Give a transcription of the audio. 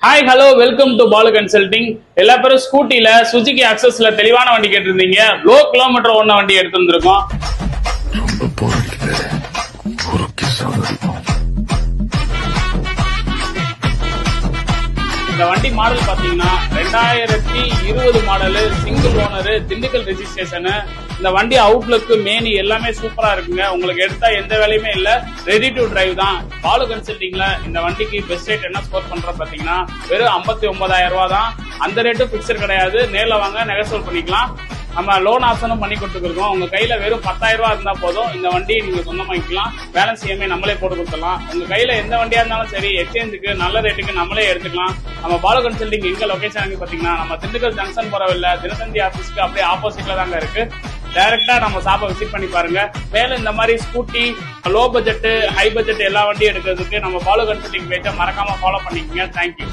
Hi hello welcome to Balu consulting. எல்லா பேரும் ஸ்கூட்டில Suzuki அக்சஸ்ல தெளிவான வண்டி கேட்டிருந்தீங்க. லோ கிலோமீட்டர் ஓடின வண்டி எடுத்து வந்திருக்கோம். இந்த வண்டி மாடல் பாத்தீங்கன்னா 2020 model, single owner, Dindigul registration. இந்த வண்டி அவுட்லுக்கு மேனி எல்லாமே சூப்பரா இருக்குங்க. உங்களுக்கு எடுத்தா எந்த வேலையுமே இல்ல, ரெடி டு டிரைவ் தான். பாலு கன்சல்டிங்ல இந்த வண்டிக்கு பெஸ்ட் ரேட் என்ன ஸ்கோர் பண்றோம் பாத்தீங்கன்னா வெறும் 59,000 ரூபாய் தான். அந்த ரேட்டும் பிக்சர் கிடையாது. நேர்ல வாங்க, நெகோசியேட் பண்ணிக்கலாம். நம்ம லோன் ஆப்ஷனும் பண்ணி கொடுத்துருக்கோம். உங்க கையில வெறும் 10,000 ரூபாய் இருந்தா போதும், இந்த வண்டியை நீங்க சொந்தமாக்கலாம். பேலன்ஸ் இஎம்ஐ நம்மளே போட்டு கொடுத்துடலாம். உங்க கையில எந்த வண்டியா இருந்தாலும் சரி, எக்ஸ்சேஞ்சுக்கு நல்ல ரேட்டுக்கு நம்மளே எடுத்துக்கலாம். நம்ம பாலு கன்சல்டிங் எங்க லொகேஷன் பாத்தீங்கன்னா நம்ம திண்டுக்கல் ஜங்ஷன் போறவில்லை, தினத்தந்தி ஆபீஸ்க்கு அப்படியே ஆப்போசிட்ல தாங்க இருக்கு. டைரக்டா நம்ம ஷாப்பை விசிட் பண்ணி பாருங்க. மேலும் இந்த மாதிரி scooty, low budget, high budget எல்லா வண்டியும் எடுக்கிறதுக்கு நம்ம பாலு கன்சல்டிங் பேஜை மறக்காம ஃபாலோ பண்ணிக்கோங்க. தேங்க்யூ.